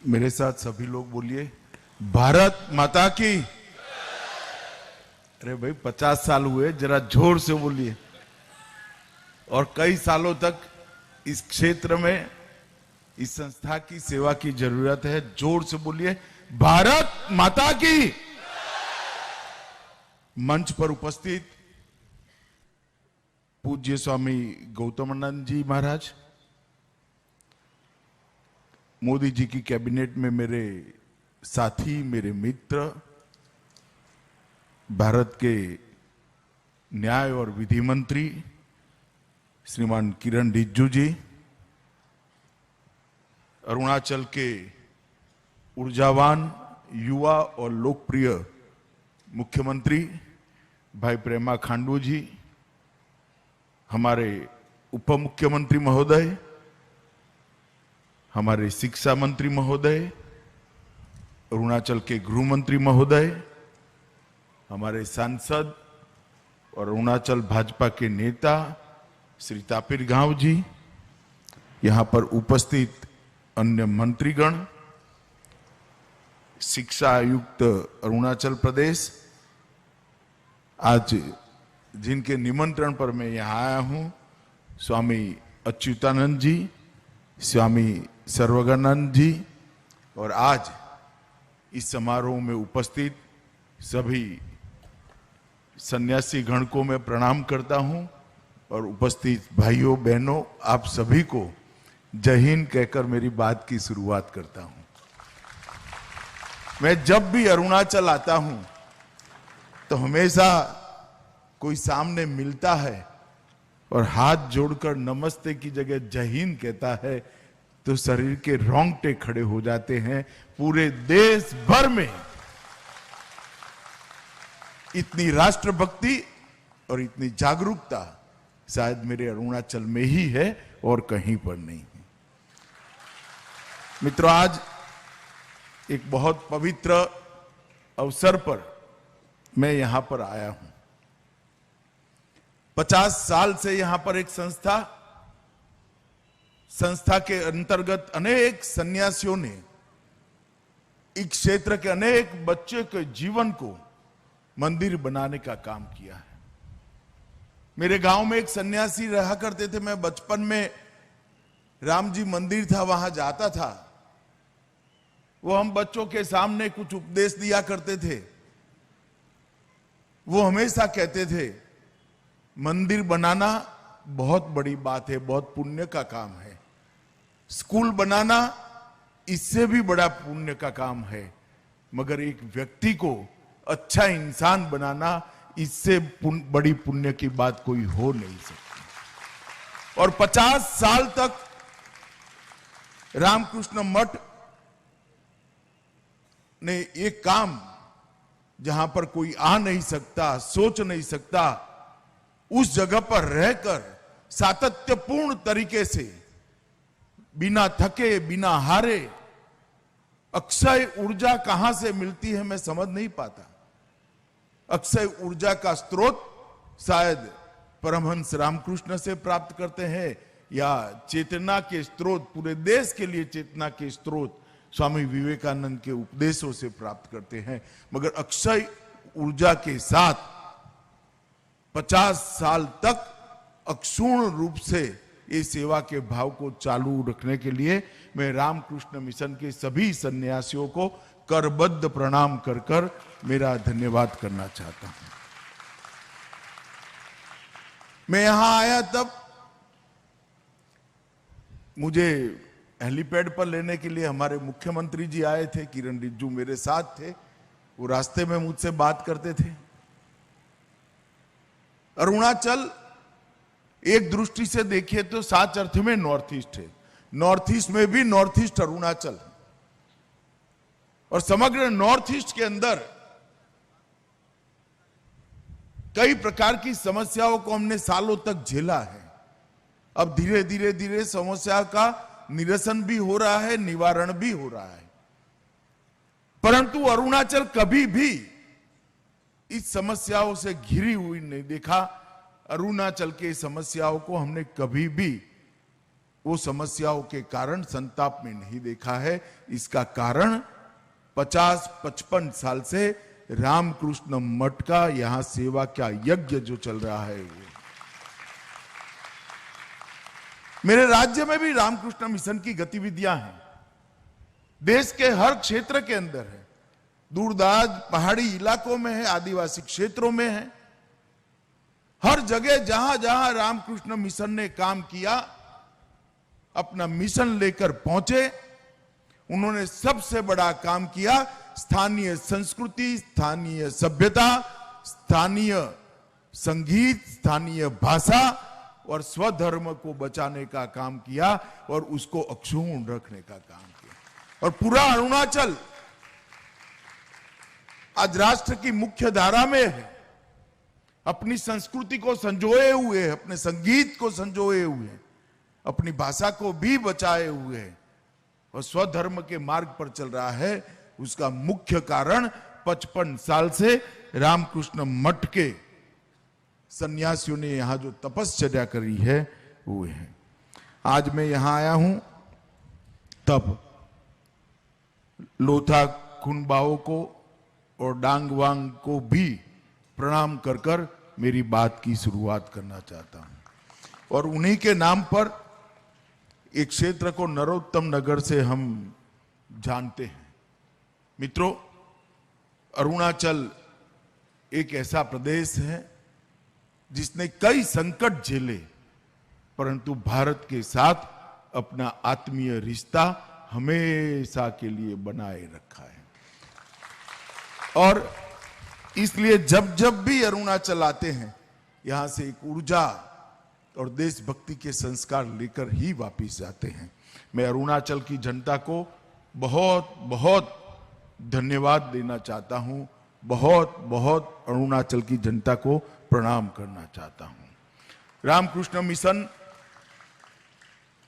मेरे साथ सभी लोग बोलिए, भारत माता की। अरे भाई 50 साल हुए, जरा जोर से बोलिए। और कई सालों तक इस क्षेत्र में इस संस्था की सेवा की जरूरत है। जोर से बोलिए, भारत माता की। मंच पर उपस्थित पूज्य स्वामी गौतमानंद जी महाराज, मोदी जी की कैबिनेट में मेरे साथी, मेरे मित्र, भारत के न्याय और विधि मंत्री श्रीमान किरण रिजिजू जी, अरुणाचल के ऊर्जावान, युवा और लोकप्रिय मुख्यमंत्री भाई प्रेमा खांडू जी, हमारे उप मुख्यमंत्री महोदय, हमारे शिक्षा मंत्री महोदय, अरुणाचल के गृह मंत्री महोदय, हमारे सांसद और अरुणाचल भाजपा के नेता श्री तापिर गांव जी, यहां पर उपस्थित अन्य मंत्रीगण, शिक्षा आयुक्त अरुणाचल प्रदेश, आज जिनके निमंत्रण पर मैं यहां आया हूं, स्वामी अच्युतानंद जी, स्वामी सर्वज्ञानंद जी, और आज इस समारोह में उपस्थित सभी सन्यासी गण को मैं प्रणाम करता हूं और उपस्थित भाइयों बहनों, आप सभी को जय हिंद कहकर मेरी बात की शुरुआत करता हूं। मैं जब भी अरुणाचल आता हूं तो हमेशा कोई सामने मिलता है और हाथ जोड़कर नमस्ते की जगह जय हिंद कहता है तो शरीर के रोंगटे खड़े हो जाते हैं। पूरे देश भर में इतनी राष्ट्रभक्ति और इतनी जागरूकता शायद मेरे अरुणाचल में ही है और कहीं पर नहीं है। मित्रों, आज एक बहुत पवित्र अवसर पर मैं यहां पर आया हूं। 50 साल से यहां पर एक संस्था के अंतर्गत अनेक सन्यासियों ने इस क्षेत्र के अनेक बच्चे के जीवन को मंदिर बनाने का काम किया है। मेरे गांव में एक सन्यासी रहा करते थे। मैं बचपन में राम जी मंदिर था, वहां जाता था। वो हम बच्चों के सामने कुछ उपदेश दिया करते थे। वो हमेशा कहते थे, मंदिर बनाना बहुत बड़ी बात है, बहुत पुण्य का काम है। स्कूल बनाना इससे भी बड़ा पुण्य का काम है, मगर एक व्यक्ति को अच्छा इंसान बनाना इससे बड़ी पुण्य की बात कोई हो नहीं सकती। और 50 साल तक रामकृष्ण मठ ने एक काम, जहां पर कोई आ नहीं सकता, सोच नहीं सकता, उस जगह पर रहकर सातत्यपूर्ण तरीके से, बिना थके, बिना हारे, अक्षय ऊर्जा कहां से मिलती है मैं समझ नहीं पाता। अक्षय ऊर्जा का स्रोत शायद परमहंस रामकृष्ण से प्राप्त करते हैं, या चेतना के स्रोत, पूरे देश के लिए चेतना के स्रोत स्वामी विवेकानंद के उपदेशों से प्राप्त करते हैं। मगर अक्षय ऊर्जा के साथ 50 साल तक अक्षुण्ण रूप से ये सेवा के भाव को चालू रखने के लिए मैं रामकृष्ण मिशन के सभी सन्यासियों को करबद्ध प्रणाम कर कर मेरा धन्यवाद करना चाहता हूं। मैं यहां आया तब मुझे हेलीपैड पर लेने के लिए हमारे मुख्यमंत्री जी आए थे, किरण रिजिजू मेरे साथ थे। वो रास्ते में मुझसे बात करते थे। अरुणाचल एक दृष्टि से देखिए तो सात अर्थ में नॉर्थ ईस्ट है। नॉर्थ ईस्ट में भी नॉर्थ ईस्ट अरुणाचल, और समग्र नॉर्थ ईस्ट के अंदर कई प्रकार की समस्याओं को हमने सालों तक झेला है। अब धीरे धीरे धीरे समस्या का निरसन भी हो रहा है, निवारण भी हो रहा है। परंतु अरुणाचल कभी भी इस समस्याओं से घिरी हुई नहीं देखा। अरुणाचल के समस्याओं को हमने कभी भी वो समस्याओं के कारण संताप में नहीं देखा है। इसका कारण 50-55 साल से रामकृष्ण मठ का यहां सेवा का यज्ञ जो चल रहा है वो। मेरे राज्य में भी रामकृष्ण मिशन की गतिविधियां हैं, देश के हर क्षेत्र के अंदर है, दूरदराज पहाड़ी इलाकों में है, आदिवासी क्षेत्रों में है। हर जगह जहां जहां रामकृष्ण मिशन ने काम किया, अपना मिशन लेकर पहुंचे, उन्होंने सबसे बड़ा काम किया स्थानीय संस्कृति, स्थानीय सभ्यता, स्थानीय संगीत, स्थानीय भाषा और स्वधर्म को बचाने का काम किया और उसको अक्षुण्ण रखने का काम किया। और पूरा अरुणाचल आज राष्ट्र की मुख्य धारा में है, अपनी संस्कृति को संजोए हुए है, अपने संगीत को संजोए हुए है, अपनी भाषा को भी बचाए हुए है और स्वधर्म के मार्ग पर चल रहा है। उसका मुख्य कारण 55 साल से रामकृष्ण मठ के सन्यासियों ने यहां जो तपस्या करी है वो है। आज मैं यहां आया हूं तब लोथा खुनबाओ को और डांगवांग को भी प्रणाम कर कर मेरी बात की शुरुआत करना चाहता हूं। और उन्हीं के नाम पर एक क्षेत्र को नरोत्तम नगर से हम जानते हैं। मित्रों, अरुणाचल एक ऐसा प्रदेश है जिसने कई संकट झेले, परंतु भारत के साथ अपना आत्मीय रिश्ता हमेशा के लिए बनाए रखा है। और इसलिए जब जब भी अरुणाचल आते हैं, यहां से एक ऊर्जा और देशभक्ति के संस्कार लेकर ही वापस जाते हैं। मैं अरुणाचल की जनता को बहुत बहुत धन्यवाद देना चाहता हूं, बहुत बहुत अरुणाचल की जनता को प्रणाम करना चाहता हूं। रामकृष्ण मिशन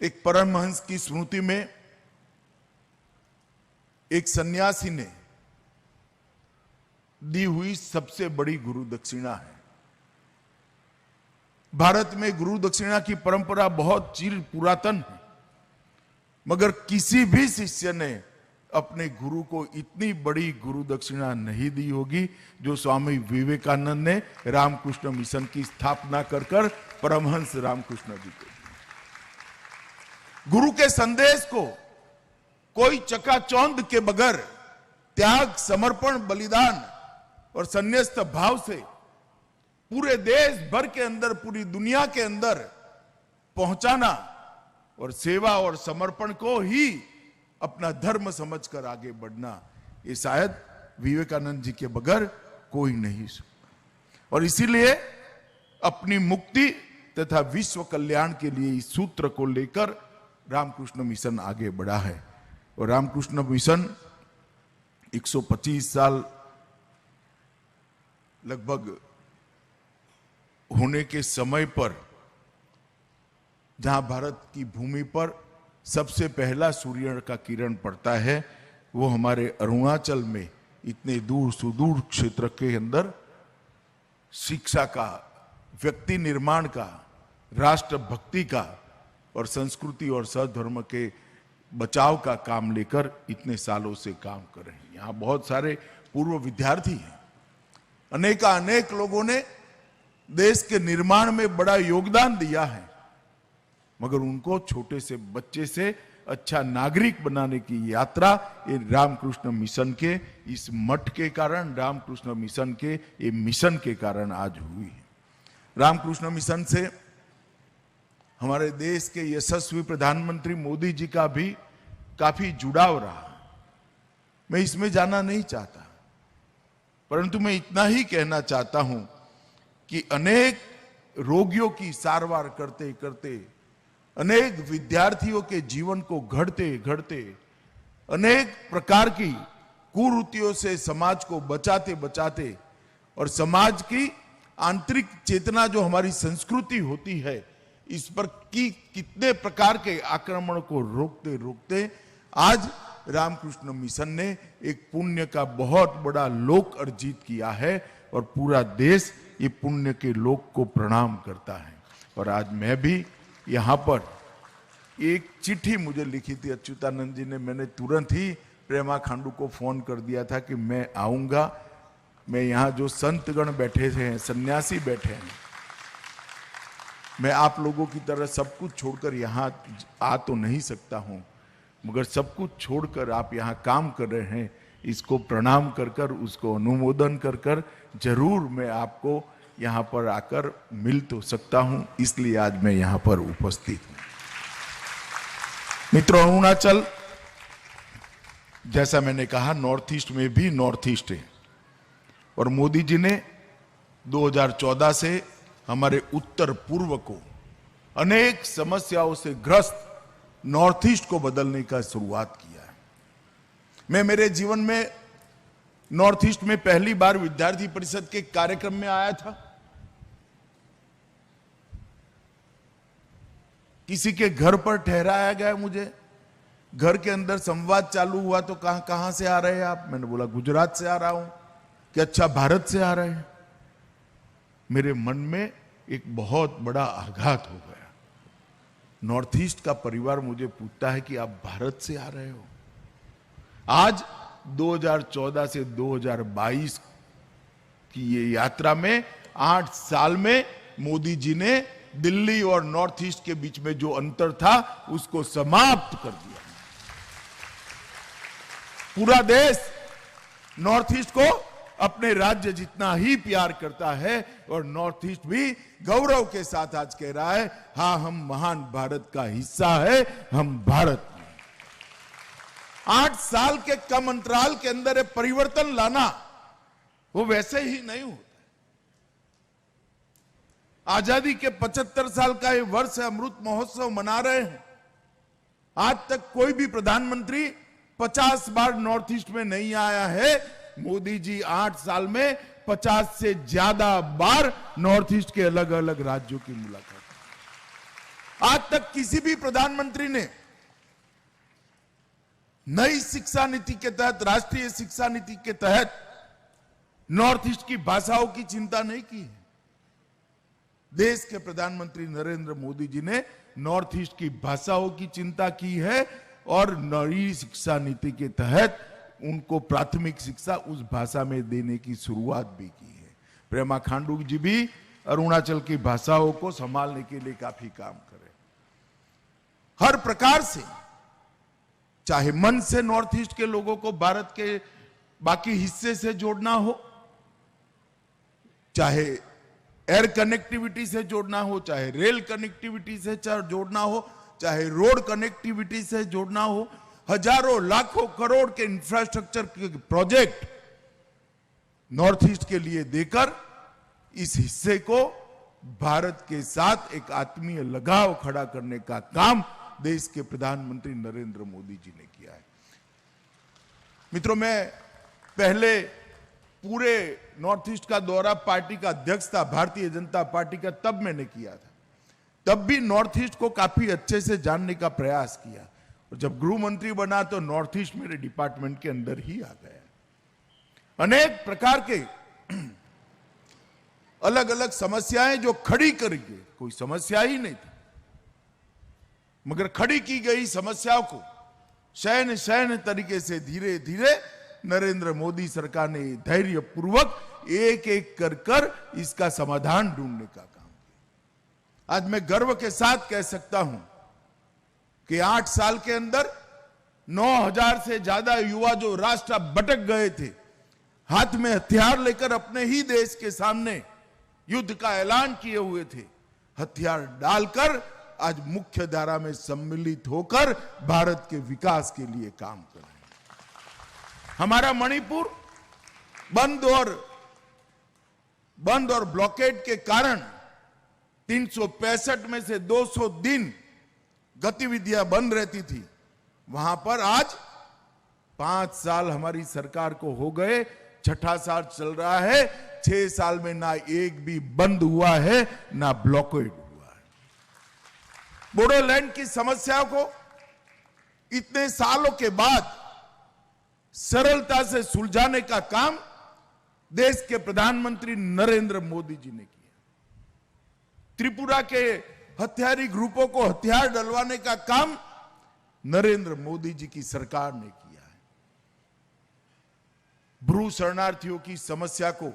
एक परमहंस की स्मृति में एक सन्यासी ने दी हुई सबसे बड़ी गुरु दक्षिणा है। भारत में गुरु दक्षिणा की परंपरा बहुत चिर पुरातन है, मगर किसी भी शिष्य ने अपने गुरु को इतनी बड़ी गुरु दक्षिणा नहीं दी होगी जो स्वामी विवेकानंद ने रामकृष्ण मिशन की स्थापना कर कर परमहंस रामकृष्ण जी को। गुरु के संदेश को कोई चकाचौंध के बगैर त्याग, समर्पण, बलिदान और संन्यस्त भाव से पूरे देश भर के अंदर, पूरी दुनिया के अंदर पहुंचाना और सेवा और समर्पण को ही अपना धर्म समझकर आगे बढ़ना, ये शायद विवेकानंद जी के बगैर कोई नहीं सकता। और इसीलिए अपनी मुक्ति तथा विश्व कल्याण के लिए इस सूत्र को लेकर रामकृष्ण मिशन आगे बढ़ा है। और रामकृष्ण मिशन 125 साल लगभग होने के समय पर, जहां भारत की भूमि पर सबसे पहला सूर्य का किरण पड़ता है, वो हमारे अरुणाचल में इतने दूर सुदूर क्षेत्र के अंदर शिक्षा का, व्यक्ति निर्माण का, राष्ट्र भक्ति का और संस्कृति और सद्धर्म के बचाव का काम लेकर इतने सालों से काम कर रहे हैं। यहाँ बहुत सारे पूर्व विद्यार्थी हैं, अनेक लोगों ने देश के निर्माण में बड़ा योगदान दिया है, मगर उनको छोटे से बच्चे से अच्छा नागरिक बनाने की यात्रा ये रामकृष्ण मिशन के इस मठ के कारण, रामकृष्ण मिशन के ये मिशन के कारण आज हुई है। रामकृष्ण मिशन से हमारे देश के यशस्वी प्रधानमंत्री मोदी जी का भी काफी जुड़ाव रहा। मैं इसमें जाना नहीं चाहता, परंतु मैं इतना ही कहना चाहता हूं कि अनेक रोगियों की सारवार करते करते, अनेक विद्यार्थियों के जीवन को घड़ते घड़ते, अनेक प्रकार की कुरीतियों से समाज को बचाते बचाते और समाज की आंतरिक चेतना जो हमारी संस्कृति होती है, इस पर कितने प्रकार के आक्रमण को रोकते रोकते आज रामकृष्ण मिशन ने एक पुण्य का बहुत बड़ा लोक अर्जित किया है और पूरा देश ये पुण्य के लोक को प्रणाम करता है। और आज मैं भी यहाँ पर एक चिट्ठी मुझे लिखी थी अच्युतानंद जी ने, मैंने तुरंत ही प्रेमा खांडू को फोन कर दिया था कि मैं आऊंगा। मैं यहाँ जो संतगण बैठे हैं, सन्यासी बैठे हैं, मैं आप लोगों की तरह सब कुछ छोड़कर यहाँ आ तो नहीं सकता हूं, मगर सब कुछ छोड़कर आप यहाँ काम कर रहे हैं, इसको प्रणाम कर कर, उसको अनुमोदन कर कर जरूर मैं आपको यहाँ पर आकर मिल तो सकता हूं, इसलिए आज मैं यहाँ पर उपस्थित हूं। मित्रों, अरुणाचल जैसा मैंने कहा नॉर्थ ईस्ट में भी नॉर्थ ईस्ट है, और मोदी जी ने 2014 से हमारे उत्तर पूर्व को अनेक समस्याओं से ग्रस्त नॉर्थ ईस्ट को बदलने का शुरुआत किया है। मैं मेरे जीवन में नॉर्थ ईस्ट में पहली बार विद्यार्थी परिषद के कार्यक्रम में आया था। किसी के घर पर ठहराया गया मुझे, घर के अंदर संवाद चालू हुआ तो कहां से आ रहे हैं आप? मैंने बोला गुजरात से आ रहा हूं। कि अच्छा, भारत से आ रहे हैं? मेरे मन में एक बहुत बड़ा आघात हो गया। नॉर्थ ईस्ट का परिवार मुझे पूछता है कि आप भारत से आ रहे हो। आज 2014 से 2022 की ये यात्रा में 8 साल में मोदी जी ने दिल्ली और नॉर्थ ईस्ट के बीच में जो अंतर था उसको समाप्त कर दिया। पूरा देश नॉर्थ ईस्ट को अपने राज्य जितना ही प्यार करता है, और नॉर्थ ईस्ट भी गौरव के साथ आज कह रहा है, हां, हम महान भारत का हिस्सा है, हम भारत में। 8 साल के कम अंतराल के अंदर परिवर्तन लाना वो वैसे ही नहीं होता। आजादी के 75 साल का ये वर्ष अमृत महोत्सव मना रहे हैं। आज तक कोई भी प्रधानमंत्री 50 बार नॉर्थ ईस्ट में नहीं आया है। मोदी जी 8 साल में 50 से ज्यादा बार नॉर्थ ईस्ट के अलग अलग राज्यों की मुलाकात। आज तक किसी भी प्रधानमंत्री ने नई शिक्षा नीति के तहत, राष्ट्रीय शिक्षा नीति के तहत नॉर्थ ईस्ट की भाषाओं की चिंता नहीं की है। देश के प्रधानमंत्री नरेंद्र मोदी जी ने नॉर्थ ईस्ट की भाषाओं की चिंता की है, और नई शिक्षा नीति के तहत उनको प्राथमिक शिक्षा उस भाषा में देने की शुरुआत भी की है। प्रेमा खांडू जी भी अरुणाचल की भाषाओं को संभालने के लिए काफी काम करे। हर प्रकार से, चाहे मन से नॉर्थ ईस्ट के लोगों को भारत के बाकी हिस्से से जोड़ना हो, चाहे एयर कनेक्टिविटी से जोड़ना हो, चाहे रेल कनेक्टिविटी से जोड़ना हो, चाहे रोड कनेक्टिविटी से जोड़ना हो, हजारों लाखों करोड़ के इंफ्रास्ट्रक्चर के प्रोजेक्ट नॉर्थ ईस्ट के लिए देकर इस हिस्से को भारत के साथ एक आत्मीय लगाव खड़ा करने का काम देश के प्रधानमंत्री नरेंद्र मोदी जी ने किया है। मित्रों, मैं पहले पूरे नॉर्थ ईस्ट का दौरा पार्टी का अध्यक्ष था, भारतीय जनता पार्टी का, तब मैंने किया था। तब भी नॉर्थ ईस्ट को काफी अच्छे से जानने का प्रयास किया, और जब गृह मंत्री बना तो नॉर्थ ईस्ट मेरे डिपार्टमेंट के अंदर ही आ गया। अनेक प्रकार के अलग अलग समस्याएं जो खड़ी करेंगे, कोई समस्या ही नहीं थी, मगर खड़ी की गई समस्याओं को शयन तरीके से धीरे धीरे नरेंद्र मोदी सरकार ने धैर्य पूर्वक एक एक कर इसका समाधान ढूंढने का काम किया। आज मैं गर्व के साथ कह सकता हूं कि 8 साल के अंदर 9000 से ज्यादा युवा जो रास्ता भटक गए थे, हाथ में हथियार लेकर अपने ही देश के सामने युद्ध का ऐलान किए हुए थे, हथियार डालकर आज मुख्य धारा में सम्मिलित होकर भारत के विकास के लिए काम कर रहे हैं। हमारा मणिपुर बंद और ब्लॉकेड के कारण 365 में से 200 दिन गतिविधियां बंद रहती थी। वहां पर आज 5 साल हमारी सरकार को हो गए, 6ठा साल चल रहा है। 6 साल में ना एक भी बंद हुआ है, ना ब्लॉकेड हुआ है। बोडोलैंड की समस्या को इतने सालों के बाद सरलता से सुलझाने का काम देश के प्रधानमंत्री नरेंद्र मोदी जी ने किया। त्रिपुरा के हथियारी ग्रुपों को हथियार डलवाने का काम नरेंद्र मोदी जी की सरकार ने किया है। ब्रू शरणार्थियों की समस्या को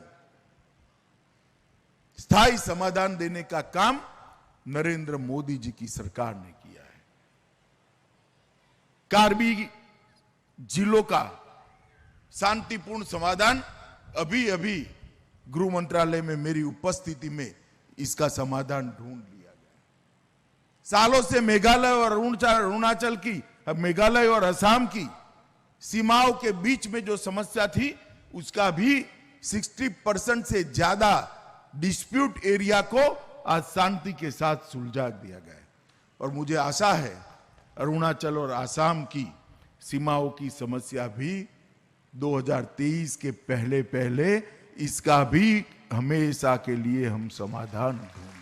स्थायी समाधान देने का काम नरेंद्र मोदी जी की सरकार ने किया है। कार्बी जिलों का शांतिपूर्ण समाधान अभी अभी गृह मंत्रालय में मेरी उपस्थिति में इसका समाधान ढूंढ लिया गया। सालों से मेघालय और अरुणाचल की, मेघालय और असम की सीमाओं के बीच में जो समस्या थी उसका भी 60% से ज्यादा डिस्प्यूट एरिया को आज शांति के साथ सुलझा दिया गया है। और मुझे आशा है अरुणाचल और असम की सीमाओं की समस्या भी 2023 के पहले पहले इसका भी हमेशा के लिए हम समाधान ढूंढेंगे।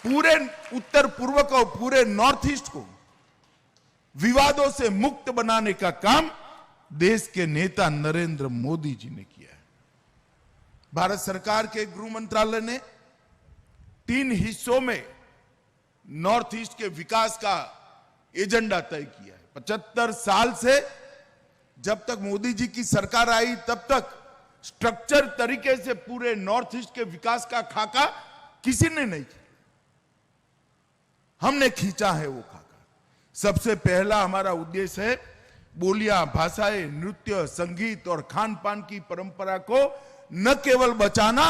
पूरे उत्तर पूर्व को, पूरे नॉर्थ ईस्ट को विवादों से मुक्त बनाने का काम देश के नेता नरेंद्र मोदी जी ने किया है। भारत सरकार के गृह मंत्रालय ने 3 हिस्सों में नॉर्थ ईस्ट के विकास का एजेंडा तय किया है। 75 साल से जब तक मोदी जी की सरकार आई तब तक स्ट्रक्चर तरीके से पूरे नॉर्थ ईस्ट के विकास का खाका किसी ने नहीं खींचा, हमने खींचा है वो खाका। सबसे पहला हमारा उद्देश्य है बोलियां, भाषाएं, नृत्य, संगीत और खान पान की परंपरा को न केवल बचाना,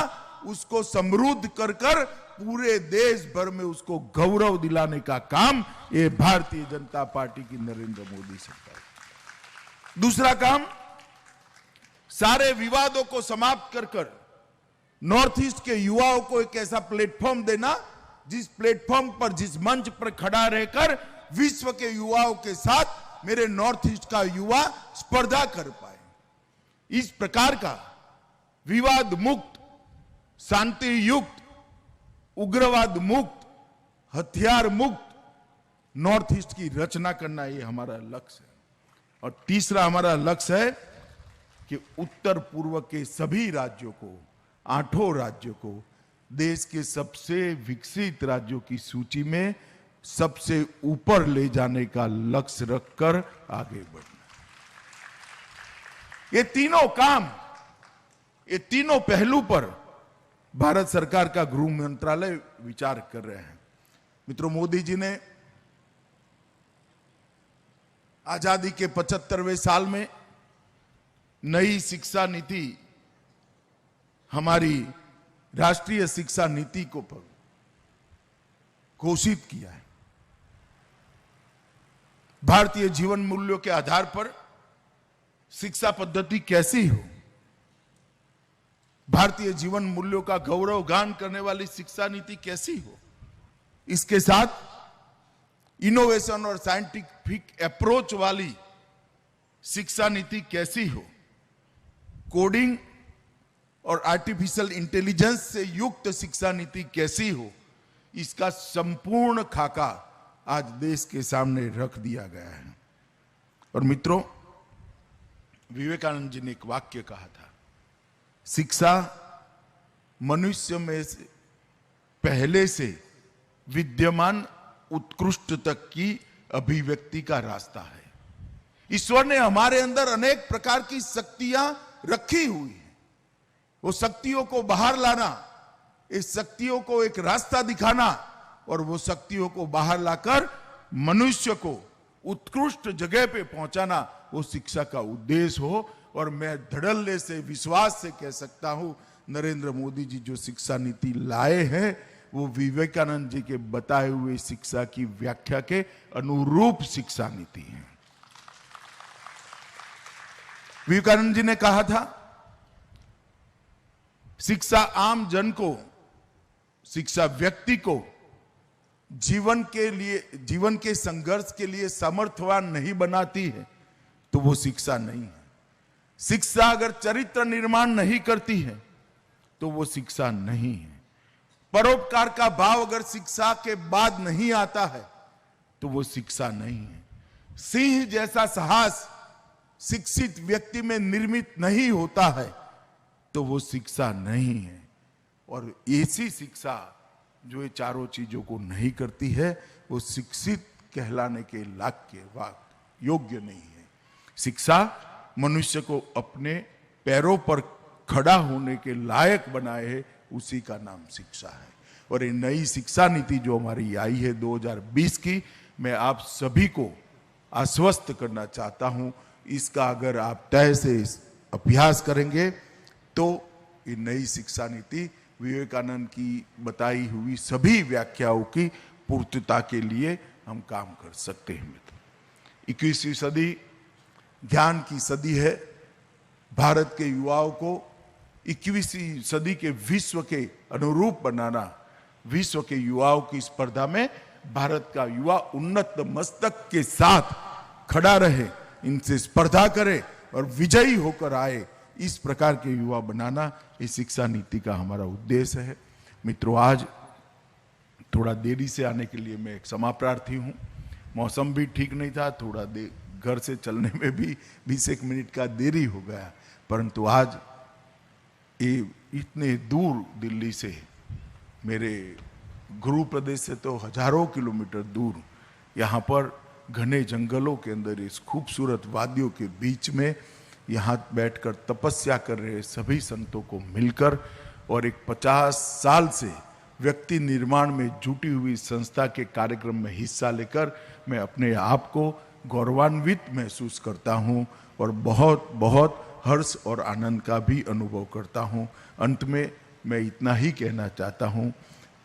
उसको समृद्ध कर कर पूरे देश भर में उसको गौरव दिलाने का काम ये भारतीय जनता पार्टी की नरेंद्र मोदी सरकार। दूसरा काम, सारे विवादों को समाप्त कर कर नॉर्थ ईस्ट के युवाओं को एक ऐसा प्लेटफॉर्म देना जिस प्लेटफॉर्म पर, जिस मंच पर खड़ा रहकर विश्व के युवाओं के साथ मेरे नॉर्थ ईस्ट का युवा स्पर्धा कर पाए। इस प्रकार का विवाद मुक्त, शांति युक्त, उग्रवाद मुक्त, हथियार मुक्त नॉर्थ ईस्ट की रचना करना ये हमारा लक्ष्य है। और तीसरा हमारा लक्ष्य है कि उत्तर पूर्व के सभी राज्यों को, 8 राज्यों को देश के सबसे विकसित राज्यों की सूची में सबसे ऊपर ले जाने का लक्ष्य रखकर आगे बढ़ना। ये तीनों काम, ये तीनों पहलू पर भारत सरकार का गृह मंत्रालय विचार कर रहे हैं। मित्रों, मोदी जी ने आजादी के 75वें साल में नई शिक्षा नीति, हमारी राष्ट्रीय शिक्षा नीति को घोषित किया है। भारतीय जीवन मूल्यों के आधार पर शिक्षा पद्धति कैसी हो, भारतीय जीवन मूल्यों का गौरव गान करने वाली शिक्षा नीति कैसी हो, इसके साथ इनोवेशन और साइंटिफिक अप्रोच वाली शिक्षा नीति कैसी हो, कोडिंग और आर्टिफिशियल इंटेलिजेंस से युक्त शिक्षा नीति कैसी हो, इसका संपूर्ण खाका आज देश के सामने रख दिया गया है। और मित्रों, विवेकानंद जी ने एक वाक्य कहा था, शिक्षा मनुष्य में से पहले से विद्यमान उत्कृष्ट तक की अभिव्यक्ति का रास्ता है। ईश्वर ने हमारे अंदर अनेक प्रकार की शक्तियां रखी हुई है। वो शक्तियों को बाहर लाना, इस शक्तियों को एक रास्ता दिखाना और वो शक्तियों को बाहर लाकर मनुष्य को उत्कृष्ट जगह पे पहुंचाना, वो शिक्षा का उद्देश्य हो। और मैं धड़ल्ले से, विश्वास से कह सकता हूं, नरेंद्र मोदी जी जो शिक्षा नीति लाए हैं वो विवेकानंद जी के बताए हुए शिक्षा की व्याख्या के अनुरूप शिक्षा नीति है। विवेकानंद जी ने कहा था, शिक्षा आम जन को, शिक्षा व्यक्ति को जीवन के संघर्ष के लिए सामर्थ्यवान नहीं बनाती है तो वो शिक्षा नहीं है। शिक्षा अगर चरित्र निर्माण नहीं करती है तो वो शिक्षा नहीं है। परोपकार का भाव अगर शिक्षा के बाद नहीं आता है तो वो शिक्षा नहीं है। सिंह जैसा साहस शिक्षित व्यक्ति में निर्मित नहीं होता है तो वो शिक्षा नहीं है। और ऐसी शिक्षा जो ये चारों चीजों को नहीं करती है वो शिक्षित कहलाने के योग्य नहीं है। शिक्षा मनुष्य को अपने पैरों पर खड़ा होने के लायक बनाए, उसी का नाम शिक्षा है। और ये नई शिक्षा नीति जो हमारी आई है 2020 की, मैं आप सभी को आश्वस्त करना चाहता हूं, इसका अगर आप तय से अभ्यास करेंगे तो ये नई शिक्षा नीति विवेकानंद की बताई हुई सभी व्याख्याओं की पूर्तता के लिए हम काम कर सकते हैं। मित्र, 21वीं सदी ज्ञान की सदी है। भारत के युवाओं को 21वीं सदी के विश्व के अनुरूप बनाना, विश्व के युवाओं की स्पर्धा में भारत का युवा उन्नत मस्तक के साथ खड़ा रहे, इनसे स्पर्धा करे और विजयी होकर आए, इस प्रकार के युवा बनाना इस शिक्षा नीति का हमारा उद्देश्य है। मित्रों, आज थोड़ा देरी से आने के लिए मैं एक क्षमा प्रार्थी हूँ। मौसम भी ठीक नहीं था, थोड़ा घर से चलने में भी 20 मिनट का देरी हो गया, परंतु आज ये इतने दूर दिल्ली से, मेरे गुरु प्रदेश से तो हजारों किलोमीटर दूर, यहाँ पर घने जंगलों के अंदर इस खूबसूरत वादियों के बीच में यहाँ बैठकर तपस्या कर रहे सभी संतों को मिलकर और एक 50 साल से व्यक्ति निर्माण में जुटी हुई संस्था के कार्यक्रम में हिस्सा लेकर मैं अपने आप को गौरवान्वित महसूस करता हूँ और बहुत बहुत हर्ष और आनंद का भी अनुभव करता हूँ। अंत में मैं इतना ही कहना चाहता हूँ,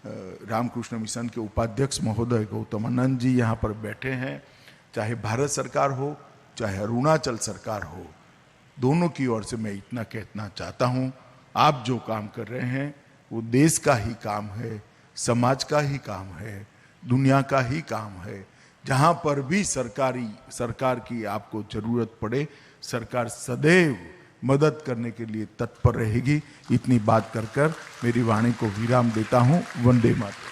रामकृष्ण मिशन के उपाध्यक्ष महोदय गौतमानंद जी यहाँ पर बैठे हैं, चाहे भारत सरकार हो चाहे अरुणाचल सरकार हो, दोनों की ओर से मैं इतना कहना चाहता हूँ, आप जो काम कर रहे हैं वो देश का ही काम है, समाज का ही काम है, दुनिया का ही काम है। जहाँ पर भी सरकार की आपको जरूरत पड़े, सरकार सदैव मदद करने के लिए तत्पर रहेगी। इतनी बात कर मेरी वाणी को विराम देता हूँ। वंदे मातरम।